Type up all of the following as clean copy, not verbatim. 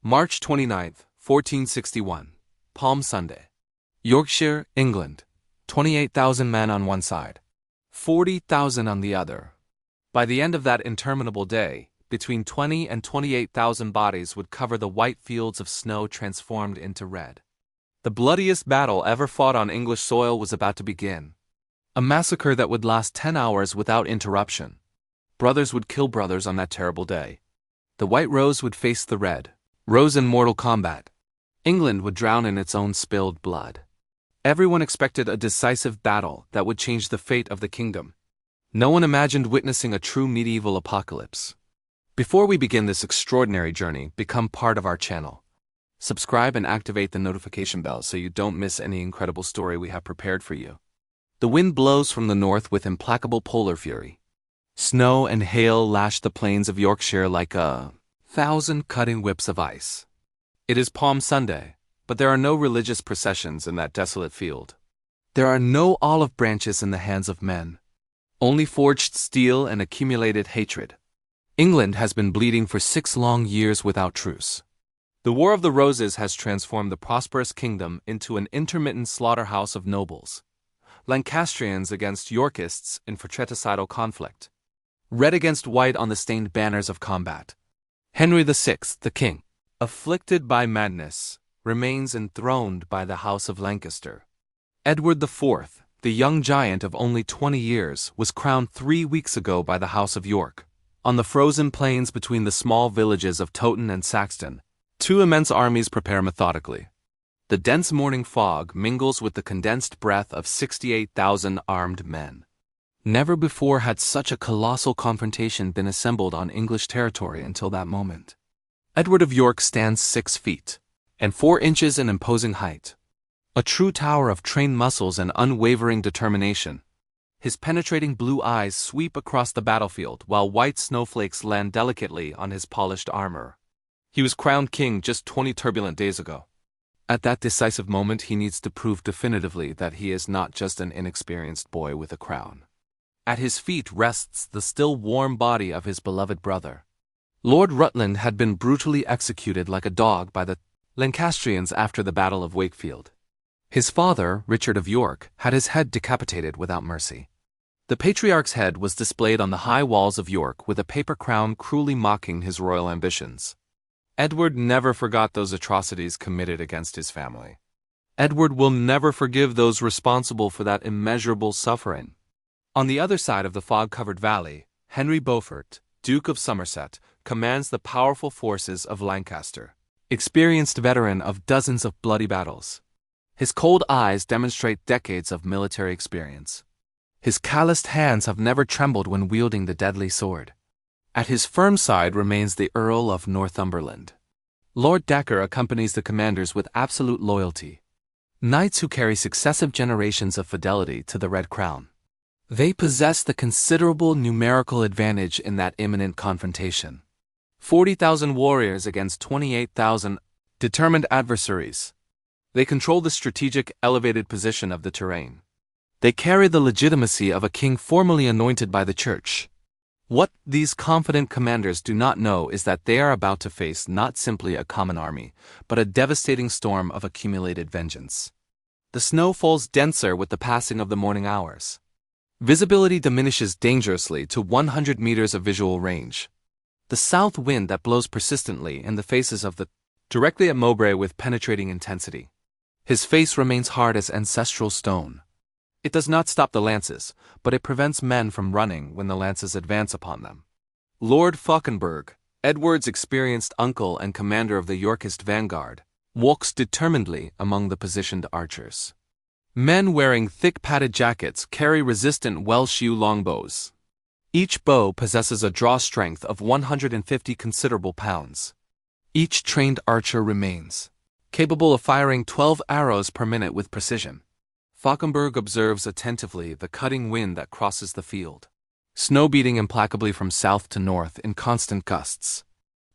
March 29th, 1461. Palm Sunday. Yorkshire, England. 28,000 men on one side. 40,000 on the other. By the end of that interminable day, between 20 and 28,000 bodies would cover the white fields of snow transformed into red. The bloodiest battle ever fought on English soil was about to begin. A massacre that would last 10 hours without interruption. Brothers would kill brothers on that terrible day. The white rose would face the red rose in mortal combat. England would drown in its own spilled blood. Everyone expected a decisive battle that would change the fate of the kingdom. No one imagined witnessing a true medieval apocalypse. Before we begin this extraordinary journey, become part of our channel. Subscribe and activate the notification bell so you don't miss any incredible story we have prepared for you. The wind blows from the north with implacable polar fury. Snow and hail lash the plains of Yorkshire like 1,000 cutting whips of ice. It is Palm Sunday, but there are no religious processions in that desolate field. There are no olive branches in the hands of men. Only forged steel and accumulated hatred. England has been bleeding for 6 long years without truce. The War of the Roses has transformed the prosperous kingdom into an intermittent slaughterhouse of nobles. Lancastrians against Yorkists in fratricidal conflict. Red against white on the stained banners of combat. Henry VI, the king, afflicted by madness, remains enthroned by the House of Lancaster. Edward IV, the young giant of only 20 years, was crowned 3 weeks ago by the House of York. On the frozen plains between the small villages of Towton and Saxton, 2 immense armies prepare methodically. The dense morning fog mingles with the condensed breath of 68,000 armed men. Never before had such a colossal confrontation been assembled on English territory until that moment. Edward of York stands 6 feet and 4 inches in imposing height. A true tower of trained muscles and unwavering determination. His penetrating blue eyes sweep across the battlefield while white snowflakes land delicately on his polished armor. He was crowned king just 20 turbulent days ago. At that decisive moment, he needs to prove definitively that he is not just an inexperienced boy with a crown. At his feet rests the still warm body of his beloved brother. Lord Rutland had been brutally executed like a dog by the Lancastrians after the Battle of Wakefield. His father, Richard of York, had his head decapitated without mercy. The patriarch's head was displayed on the high walls of York with a paper crown cruelly mocking his royal ambitions. Edward never forgot those atrocities committed against his family. Edward will never forgive those responsible for that immeasurable suffering. On the other side of the fog-covered valley, Henry Beaufort, Duke of Somerset, commands the powerful forces of Lancaster, experienced veteran of dozens of bloody battles. His cold eyes demonstrate decades of military experience. His calloused hands have never trembled when wielding the deadly sword. At his firm side remains the Earl of Northumberland. Lord Dacre accompanies the commanders with absolute loyalty. Knights who carry successive generations of fidelity to the Red Crown. They possess the considerable numerical advantage in that imminent confrontation. 40,000 warriors against 28,000 determined adversaries. They control the strategic, elevated position of the terrain. They carry the legitimacy of a king formally anointed by the church. What these confident commanders do not know is that they are about to face not simply a common army, but a devastating storm of accumulated vengeance. The snow falls denser with the passing of the morning hours. Visibility diminishes dangerously to 100 meters of visual range. The south wind that blows persistently in the faces of the directly at Mowbray with penetrating intensity. His face remains hard as ancestral stone. It does not stop the lances, but it prevents men from running when the lances advance upon them. Lord Fauconberg, Edward's experienced uncle and commander of the Yorkist vanguard, walks determinedly among the positioned archers. Men wearing thick padded jackets carry resistant Welsh yew longbows. Each bow possesses a draw strength of 150 considerable pounds. Each trained archer remains capable of firing 12 arrows per minute with precision. Fauconberg observes attentively the cutting wind that crosses the field. Snow beating implacably from south to north in constant gusts.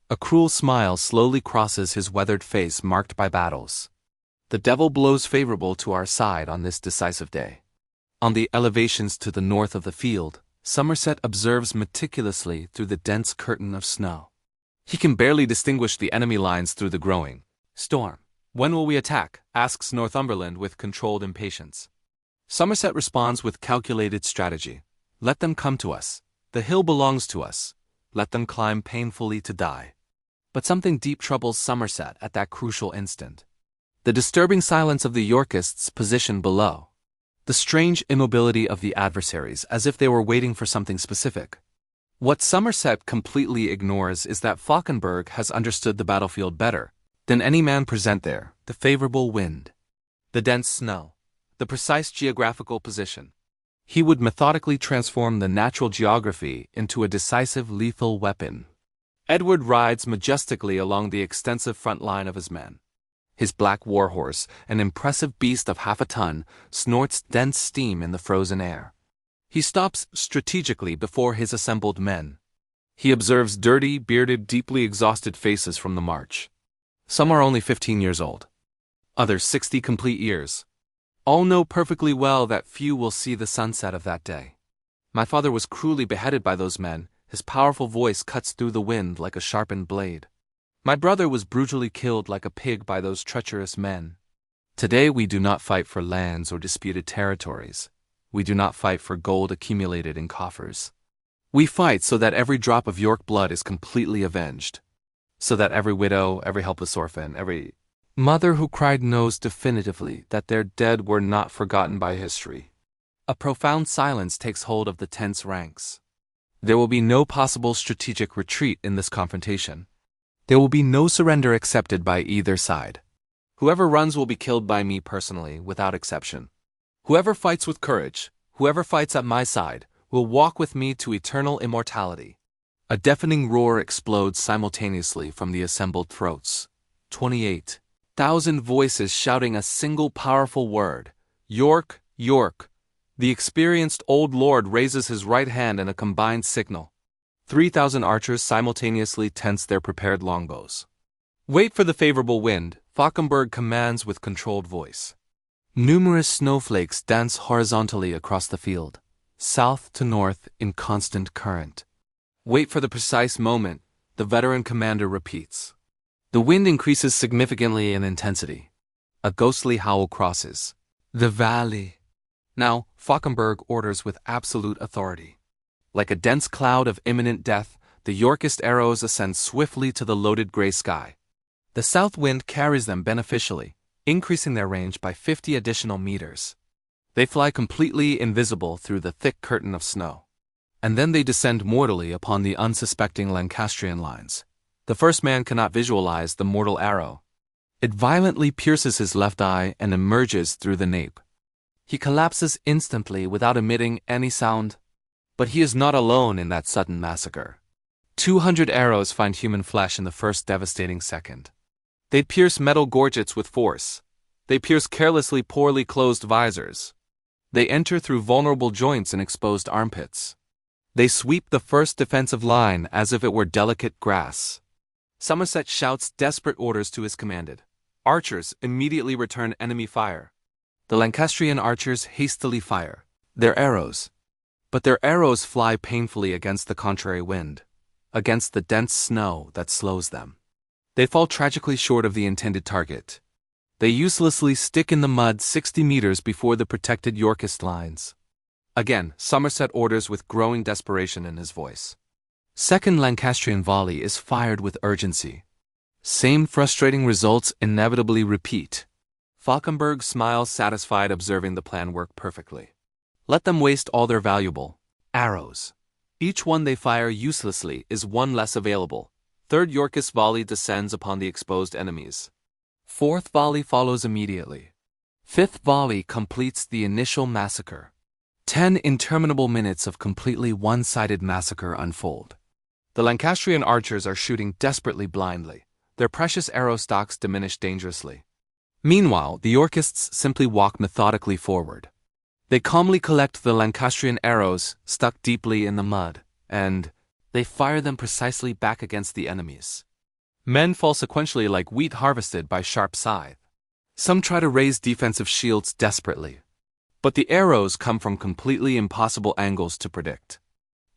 A cruel smile slowly crosses his weathered face marked by battles. The devil blows favorable to our side on this decisive day. On the elevations to the north of the field, Somerset observes meticulously through the dense curtain of snow. He can barely distinguish the enemy lines through the growing storm. "When will we attack?" asks Northumberland with controlled impatience. Somerset responds with calculated strategy. "Let them come to us. The hill belongs to us. Let them climb painfully to die." But something deep troubles Somerset at that crucial instant. The disturbing silence of the Yorkists' position below. The strange immobility of the adversaries, as if they were waiting for something specific. What Somerset completely ignores is that Fauconberg has understood the battlefield better than any man present there: the favorable wind, the dense snow, the precise geographical position. He would methodically transform the natural geography into a decisive lethal weapon. Edward rides majestically along the extensive front line of his men. His black warhorse, an impressive beast of half a ton, snorts dense steam in the frozen air. He stops strategically before his assembled men. He observes dirty, bearded, deeply exhausted faces from the march. Some are only 15 years old. Others 60 complete years. All know perfectly well that few will see the sunset of that day. My father was cruelly beheaded by those men. His powerful voice cuts through the wind like a sharpened blade. My brother was brutally killed like a pig by those treacherous men. Today we do not fight for lands or disputed territories. We do not fight for gold accumulated in coffers. We fight so that every drop of York blood is completely avenged. So that every widow, every helpless orphan, every mother who cried knows definitively that their dead were not forgotten by history. A profound silence takes hold of the tense ranks. There will be no possible strategic retreat in this confrontation. There will be no surrender accepted by either side. Whoever runs will be killed by me personally, without exception. Whoever fights with courage, whoever fights at my side, will walk with me to eternal immortality. A deafening roar explodes simultaneously from the assembled throats. 28,000 voices shouting a single powerful word: "York, York." The experienced old lord raises his right hand in a combined signal. 3,000 archers simultaneously tense their prepared longbows. "Wait for the favorable wind," Fauconberg commands with controlled voice. Numerous snowflakes dance horizontally across the field, south to north in constant current. "Wait for the precise moment," the veteran commander repeats. The wind increases significantly in intensity. A ghostly howl crosses the valley. Now, Fauconberg orders with absolute authority. Like a dense cloud of imminent death, the Yorkist arrows ascend swiftly to the loaded gray sky. The south wind carries them beneficially, increasing their range by 50 additional meters. They fly completely invisible through the thick curtain of snow. And then they descend mortally upon the unsuspecting Lancastrian lines. The first man cannot visualize the mortal arrow. It violently pierces his left eye and emerges through the nape. He collapses instantly without emitting any sound. But he is not alone in that sudden massacre. 200 arrows find human flesh in the first devastating second. They pierce metal gorgets with force. They pierce carelessly poorly closed visors. They enter through vulnerable joints and exposed armpits. They sweep the first defensive line as if it were delicate grass. Somerset shouts desperate orders to his commanded archers: immediately return enemy fire. The Lancastrian archers hastily fire their arrows. But their arrows fly painfully against the contrary wind, against the dense snow that slows them. They fall tragically short of the intended target. They uselessly stick in the mud 60 meters before the protected Yorkist lines. Again, Somerset orders with growing desperation in his voice. Second Lancastrian volley is fired with urgency. Same frustrating results inevitably repeat. Fauconberg smiles satisfied, observing the plan work perfectly. Let them waste all their valuable arrows. Each one they fire uselessly is one less available. Third Yorkist volley descends upon the exposed enemies. Fourth volley follows immediately. Fifth volley completes the initial massacre. 10 interminable minutes of completely one-sided massacre unfold. The Lancastrian archers are shooting desperately blindly. Their precious arrow stocks diminish dangerously. Meanwhile, the Yorkists simply walk methodically forward. They calmly collect the Lancastrian arrows stuck deeply in the mud, and they fire them precisely back against the enemies. Men fall sequentially like wheat harvested by sharp scythe. Some try to raise defensive shields desperately. But the arrows come from completely impossible angles to predict.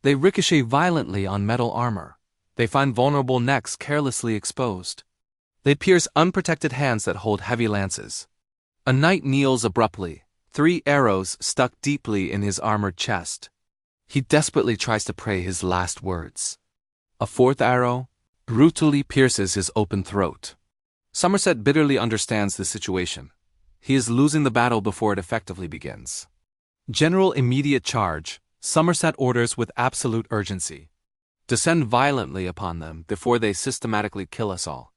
They ricochet violently on metal armor. They find vulnerable necks carelessly exposed. They pierce unprotected hands that hold heavy lances. A knight kneels abruptly, 3 arrows stuck deeply in his armored chest. He desperately tries to pray his last words. A 4th arrow brutally pierces his open throat. Somerset bitterly understands the situation. He is losing the battle before it effectively begins. General immediate charge, Somerset orders with absolute urgency. Descend violently upon them before they systematically kill us all.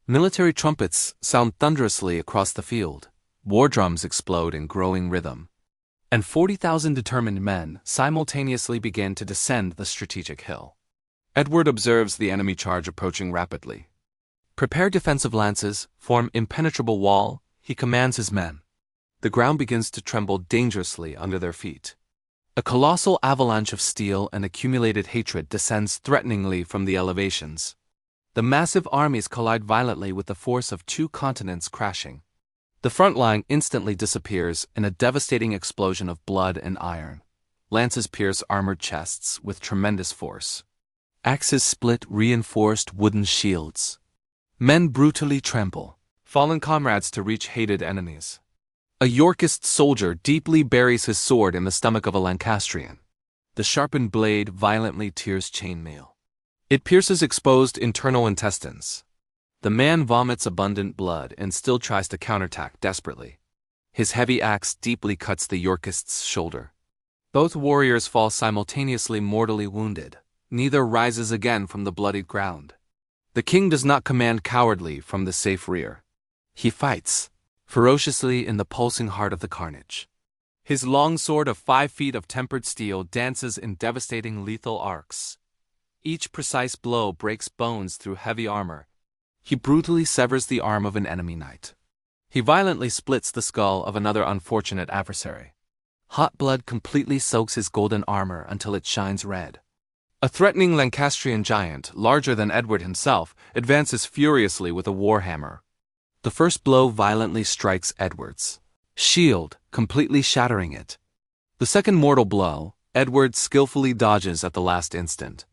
Military trumpets sound thunderously across the field. War drums explode in growing rhythm. And 40,000 determined men simultaneously begin to descend the strategic hill. Edward observes the enemy charge approaching rapidly. Prepare defensive lances, form impenetrable wall, he commands his men. The ground begins to tremble dangerously under their feet. A colossal avalanche of steel and accumulated hatred descends threateningly from the elevations. The massive armies collide violently with the force of 2 continents crashing. The front line instantly disappears in a devastating explosion of blood and iron. Lances pierce armored chests with tremendous force. Axes split reinforced wooden shields. Men brutally trample fallen comrades to reach hated enemies. A Yorkist soldier deeply buries his sword in the stomach of a Lancastrian. The sharpened blade violently tears chainmail. It pierces exposed internal intestines. The man vomits abundant blood and still tries to counterattack desperately. His heavy axe deeply cuts the Yorkist's shoulder. Both warriors fall simultaneously mortally wounded. Neither rises again from the bloodied ground. The king does not command cowardly from the safe rear. He fights ferociously in the pulsing heart of the carnage. His long sword of 5 feet of tempered steel dances in devastating lethal arcs. Each precise blow breaks bones through heavy armor. He brutally severs the arm of an enemy knight. He violently splits the skull of another unfortunate adversary. Hot blood completely soaks his golden armor until it shines red. A threatening Lancastrian giant, larger than Edward himself, advances furiously with a warhammer. The first blow violently strikes Edward's shield, completely shattering it. The second mortal blow, Edward skillfully dodges at the last instant.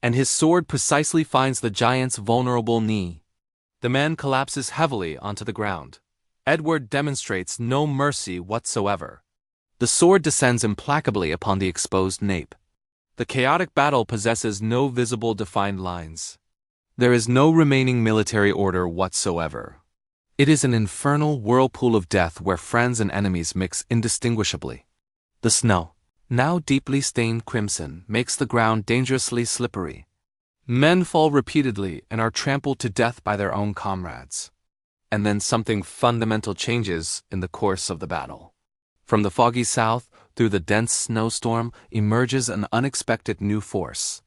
And his sword precisely finds the giant's vulnerable knee. The man collapses heavily onto the ground. Edward demonstrates no mercy whatsoever. The sword descends implacably upon the exposed nape. The chaotic battle possesses no visible defined lines. There is no remaining military order whatsoever. It is an infernal whirlpool of death where friends and enemies mix indistinguishably. The snow, now deeply stained crimson, makes the ground dangerously slippery. Men fall repeatedly and are trampled to death by their own comrades. And then something fundamental changes in the course of the battle. From the foggy south, through the dense snowstorm, emerges an unexpected new force.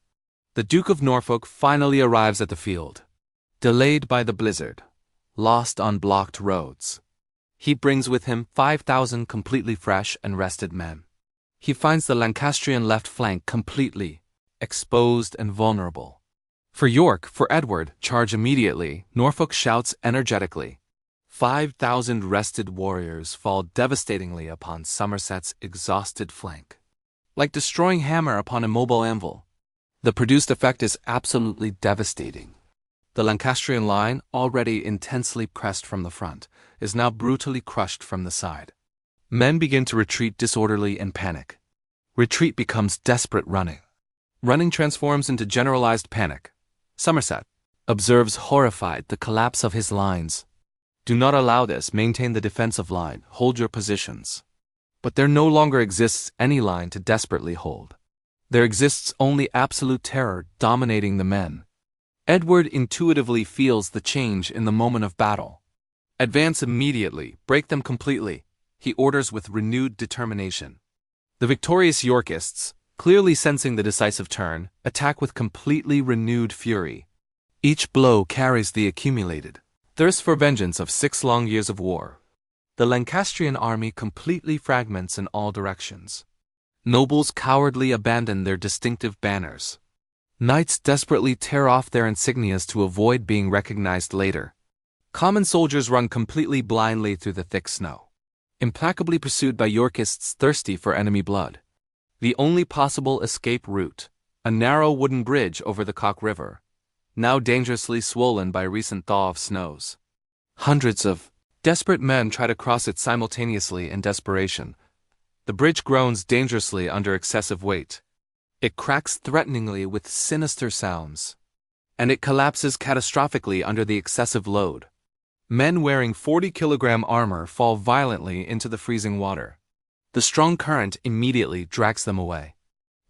The Duke of Norfolk finally arrives at the field. Delayed by the blizzard, lost on blocked roads. He brings with him 5,000 completely fresh and rested men. He finds the Lancastrian left flank completely exposed and vulnerable. For York, for Edward, charge immediately, Norfolk shouts energetically. 5,000 rested warriors fall devastatingly upon Somerset's exhausted flank. Like destroying hammer upon a mobile anvil, the produced effect is absolutely devastating. The Lancastrian line, already intensely pressed from the front, is now brutally crushed from the side. Men begin to retreat disorderly and panic. Retreat becomes desperate running. Running transforms into generalized panic. Somerset observes horrified the collapse of his lines. Do not allow this, maintain the defensive line, hold your positions. But there no longer exists any line to desperately hold. There exists only absolute terror dominating the men. Edward intuitively feels the change in the moment of battle. Advance immediately, break them completely, he orders with renewed determination. The victorious Yorkists, clearly sensing the decisive turn, attack with completely renewed fury. Each blow carries the accumulated thirst for vengeance of 6 long years of war. The Lancastrian army completely fragments in all directions. Nobles cowardly abandon their distinctive banners. Knights desperately tear off their insignias to avoid being recognized later. Common soldiers run completely blindly through the thick snow, implacably pursued by Yorkists thirsty for enemy blood. The only possible escape route, a narrow wooden bridge over the Cock River, now dangerously swollen by recent thaw of snows. Hundreds of desperate men try to cross it simultaneously in desperation. The bridge groans dangerously under excessive weight. It cracks threateningly with sinister sounds. And it collapses catastrophically under the excessive load. Men wearing 40-kilogram armor fall violently into the freezing water. The strong current immediately drags them away.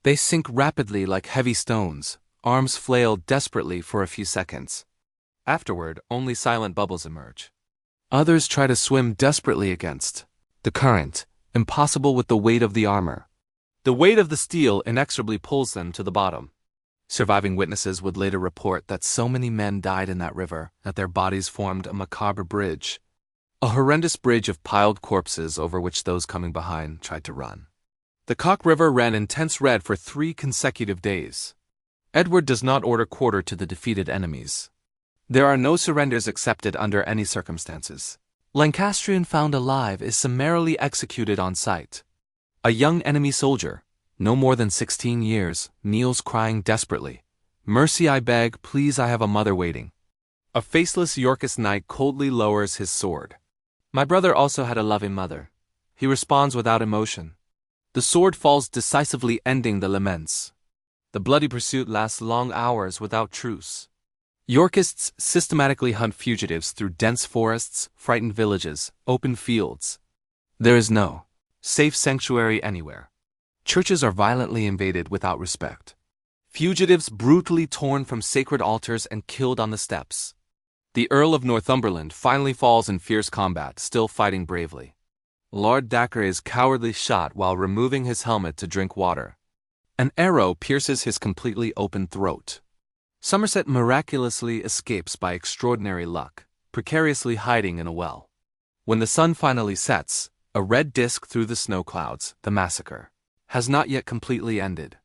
They sink rapidly like heavy stones, arms flail desperately for a few seconds. Afterward, only silent bubbles emerge. Others try to swim desperately against the current, impossible with the weight of the armor. The weight of the steel inexorably pulls them to the bottom. Surviving witnesses would later report that so many men died in that river that their bodies formed a macabre bridge, a horrendous bridge of piled corpses over which those coming behind tried to run. The Cock River ran intense red for 3 consecutive days. Edward does not order quarter to the defeated enemies. There are no surrenders accepted under any circumstances. Lancastrian found alive is summarily executed on sight. A young enemy soldier, no more than 16 years, kneels crying desperately, "Mercy, I beg, please, I have a mother waiting." A faceless Yorkist knight coldly lowers his sword. "My brother also had a loving mother." He responds without emotion. The sword falls decisively, ending the laments. The bloody pursuit lasts long hours without truce. Yorkists systematically hunt fugitives through dense forests, frightened villages, open fields. There is no safe sanctuary anywhere. Churches are violently invaded without respect. Fugitives brutally torn from sacred altars and killed on the steps. The Earl of Northumberland finally falls in fierce combat, still fighting bravely. Lord Dacre is cowardly shot while removing his helmet to drink water. An arrow pierces his completely open throat. Somerset miraculously escapes by extraordinary luck, precariously hiding in a well. When the sun finally sets, a red disk through the snow clouds, the massacre has not yet completely ended.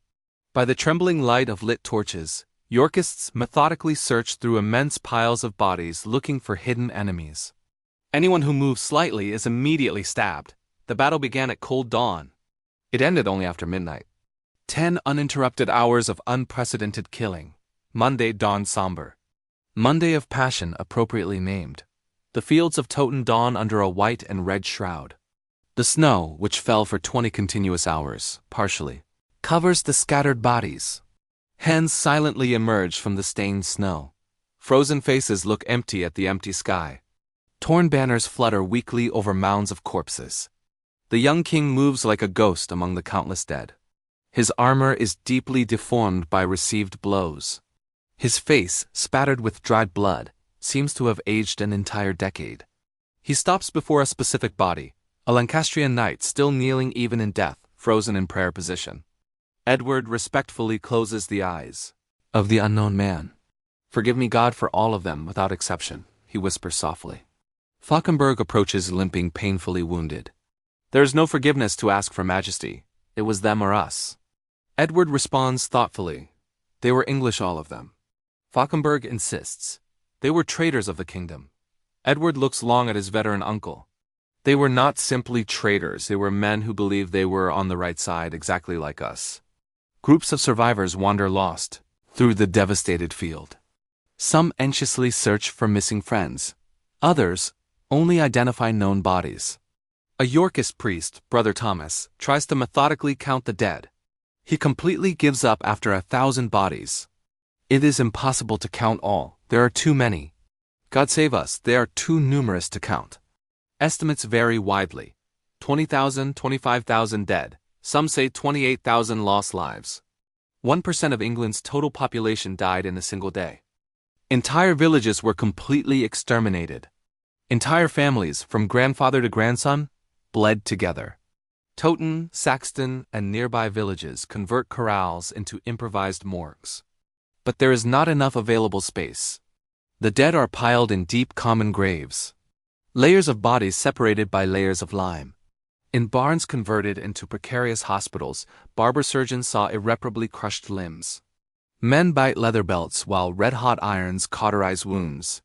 By the trembling light of lit torches, Yorkists methodically search through immense piles of bodies looking for hidden enemies. Anyone who moves slightly is immediately stabbed. The battle began at cold dawn. It ended only after midnight. 10 uninterrupted hours of unprecedented killing. Monday dawned somber. Monday of Passion appropriately named. The fields of Towton dawn under a white and red shroud. The snow, which fell for 20 continuous hours, partially, covers the scattered bodies. Hands silently emerge from the stained snow. Frozen faces look empty at the empty sky. Torn banners flutter weakly over mounds of corpses. The young king moves like a ghost among the countless dead. His armor is deeply deformed by received blows. His face, spattered with dried blood, seems to have aged an entire decade. He stops before a specific body, a Lancastrian knight still kneeling even in death, frozen in prayer position. Edward respectfully closes the eyes of the unknown man. "Forgive me, God, for all of them, without exception," he whispers softly. Falkenberg approaches limping, painfully wounded. "There is no forgiveness to ask for Majesty. It was them or us." Edward responds thoughtfully. "They were English, all of them." Falkenberg insists. "They were traitors of the kingdom." Edward looks long at his veteran uncle. "They were not simply traitors, they were men who believed they were on the right side, exactly like us." Groups of survivors wander lost through the devastated field. Some anxiously search for missing friends. Others only identify known bodies. A Yorkist priest, Brother Thomas, tries to methodically count the dead. He completely gives up after 1,000 bodies. "It is impossible to count all. There are too many. God save us, they are too numerous to count." Estimates vary widely. 20,000, 25,000 dead. Some say 28,000 lost lives. 1% of England's total population died in a single day. Entire villages were completely exterminated. Entire families, from grandfather to grandson, bled together. Towton, Saxton, and nearby villages convert corrals into improvised morgues. But there is not enough available space. The dead are piled in deep common graves. Layers of bodies separated by layers of lime. In barns converted into precarious hospitals, barber surgeons saw irreparably crushed limbs. Men bite leather belts while red-hot irons cauterize wounds.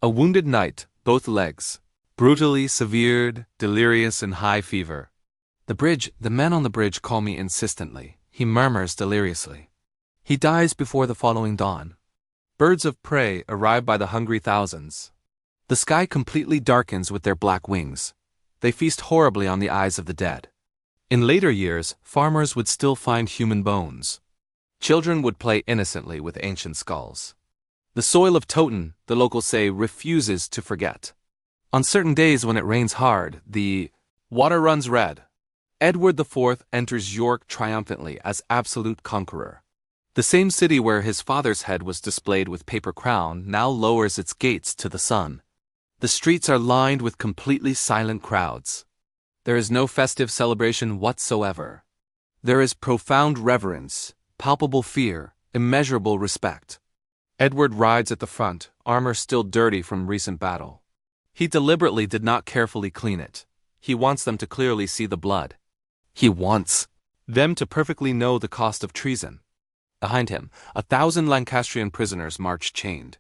A wounded knight, both legs, brutally severed, delirious in high fever. The men on the bridge call me insistently," he murmurs deliriously. He dies before the following dawn. Birds of prey arrive by the hungry thousands. The sky completely darkens with their black wings. They feast horribly on the eyes of the dead. In later years, farmers would still find human bones. Children would play innocently with ancient skulls. The soil of Towton, the locals say, refuses to forget. On certain days when it rains hard, the water runs red. Edward IV enters York triumphantly as absolute conqueror. The same city where his father's head was displayed with paper crown now lowers its gates to the sun. The streets are lined with completely silent crowds. There is no festive celebration whatsoever. There is profound reverence, palpable fear, immeasurable respect. Edward rides at the front, armor still dirty from recent battle. He deliberately did not carefully clean it. He wants them to clearly see the blood. He wants them to perfectly know the cost of treason. Behind him, 1,000 Lancastrian prisoners march chained.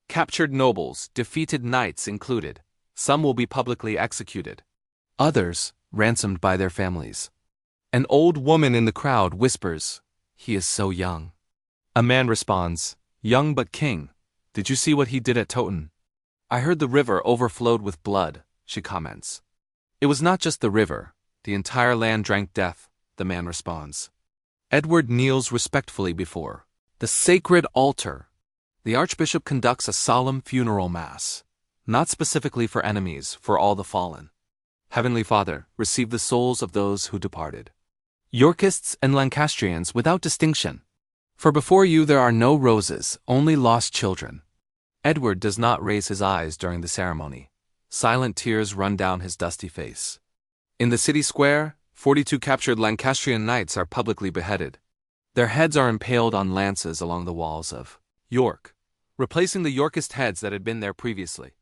Captured nobles, defeated knights included. Some will be publicly executed. Others, ransomed by their families. An old woman in the crowd whispers, "He is so young." A man responds, "Young but king. Did you see what he did at Towton?" "I heard the river overflowed with blood," she comments. "It was not just the river. The entire land drank death," the man responds. Edward kneels respectfully before the sacred altar. The archbishop conducts a solemn funeral mass, not specifically for enemies, for all the fallen. Heavenly Father, receive the souls of those who departed. Yorkists and Lancastrians without distinction. For before you there are no roses, only lost children. Edward does not raise his eyes during the ceremony. Silent tears run down his dusty face. In the city square, 42 captured Lancastrian knights are publicly beheaded. Their heads are impaled on lances along the walls of York, replacing the Yorkist heads that had been there previously.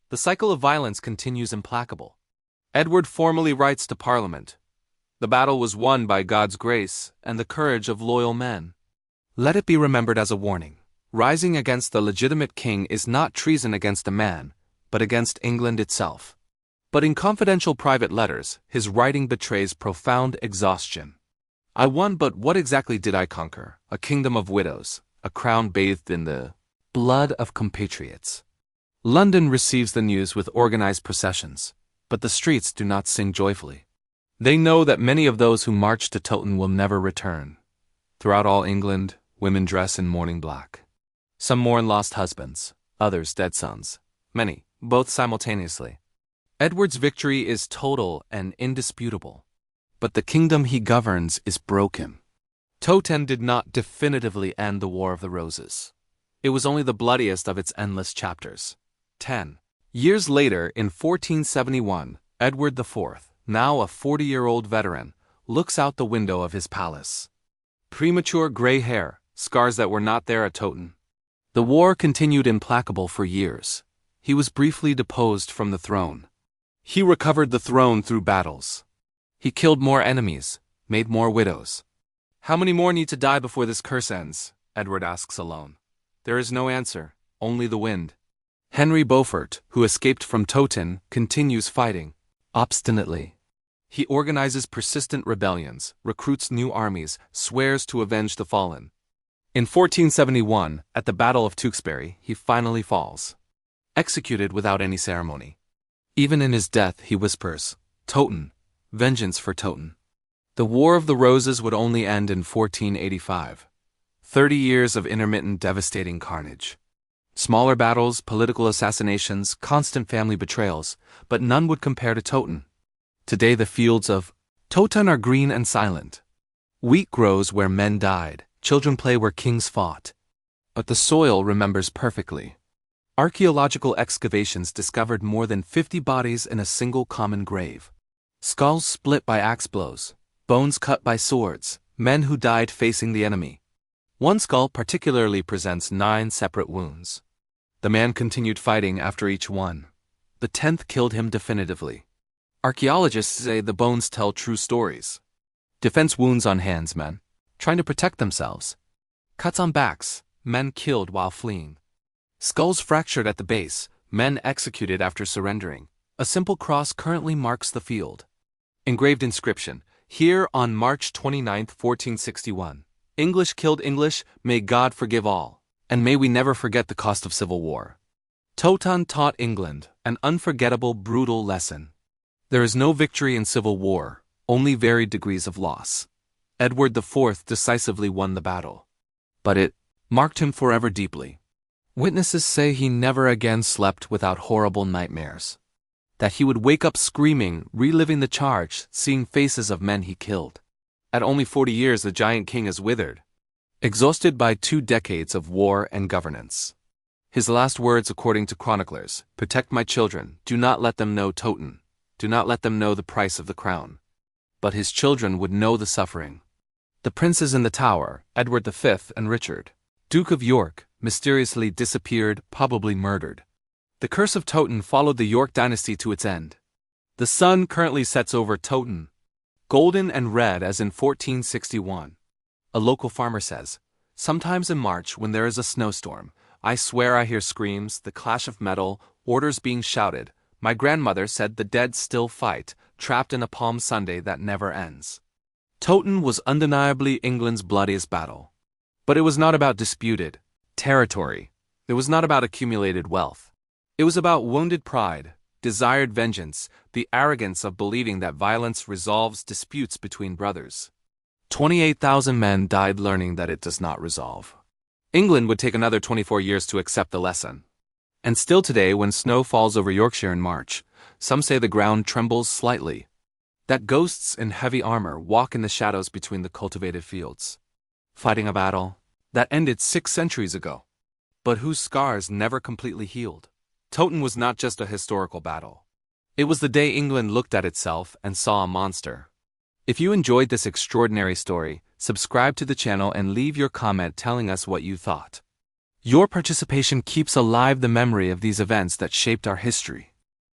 The cycle of violence continues implacable. Edward formally writes to Parliament, "The battle was won by God's grace and the courage of loyal men. Let it be remembered as a warning. Rising against the legitimate king is not treason against a man, but against England itself." But in confidential private letters, his writing betrays profound exhaustion. "I won, but what exactly did I conquer? A kingdom of widows, a crown bathed in the blood of compatriots." London receives the news with organized processions, but the streets do not sing joyfully. They know that many of those who marched to Towton will never return. Throughout all England, women dress in mourning black. Some mourn lost husbands, others dead sons, many, both simultaneously. Edward's victory is total and indisputable, but the kingdom he governs is broken. Towton did not definitively end the War of the Roses. It was only the bloodiest of its endless chapters. 10 years later, in 1471, Edward IV, now a 40-year-old veteran, looks out the window of his palace. Premature gray hair, scars that were not there at Towton. The war continued implacable for years. He was briefly deposed from the throne. He recovered the throne through battles. He killed more enemies, made more widows. "How many more need to die before this curse ends?" Edward asks alone. There is no answer, only the wind. Henry Beaufort, who escaped from Towton, continues fighting, obstinately. He organizes persistent rebellions, recruits new armies, swears to avenge the fallen. In 1471, at the Battle of Tewkesbury, he finally falls, executed without any ceremony. Even in his death, he whispers, "Towton, vengeance for Towton." The War of the Roses would only end in 1485. 30 years of intermittent devastating carnage. Smaller battles, political assassinations, constant family betrayals, but none would compare to Towton. Today the fields of Towton are green and silent. Wheat grows where men died, children play where kings fought. But the soil remembers perfectly. Archaeological excavations discovered more than 50 bodies in a single common grave. Skulls split by axe blows, bones cut by swords, men who died facing the enemy. One skull particularly presents 9 separate wounds. The man continued fighting after each one. The 10th killed him definitively. Archaeologists say the bones tell true stories. Defense wounds on hands, men trying to protect themselves. Cuts on backs, men killed while fleeing. Skulls fractured at the base, men executed after surrendering. A simple cross currently marks the field. Engraved inscription, "Here on March 29, 1461. English killed English, may God forgive all." And may we never forget the cost of civil war. Towton taught England an unforgettable, brutal lesson. There is no victory in civil war, only varied degrees of loss. Edward IV decisively won the battle, but it marked him forever deeply. Witnesses say he never again slept without horrible nightmares. That he would wake up screaming, reliving the charge, seeing faces of men he killed. At only 40 years, the giant king is withered, exhausted by 2 decades of war and governance. His last words, according to chroniclers: "Protect my children, do not let them know Towton, do not let them know the price of the crown." But his children would know the suffering. The princes in the Tower, Edward V and Richard, Duke of York, mysteriously disappeared, probably murdered. The curse of Towton followed the York dynasty to its end. The sun currently sets over Towton, golden and red as in 1461. A local farmer says, "Sometimes in March, when there is a snowstorm, I swear I hear screams, the clash of metal, orders being shouted. My grandmother said the dead still fight, trapped in a Palm Sunday that never ends." Towton was undeniably England's bloodiest battle. But it was not about disputed territory. It was not about accumulated wealth. It was about wounded pride, desired vengeance, the arrogance of believing that violence resolves disputes between brothers. 28,000 men died learning that it does not resolve. England would take another 24 years to accept the lesson. And still today, when snow falls over Yorkshire in March, some say the ground trembles slightly. That ghosts in heavy armor walk in the shadows between the cultivated fields, fighting a battle that ended 6 centuries ago, but whose scars never completely healed. Towton was not just a historical battle. It was the day England looked at itself and saw a monster. If you enjoyed this extraordinary story, subscribe to the channel and leave your comment telling us what you thought. Your participation keeps alive the memory of these events that shaped our history.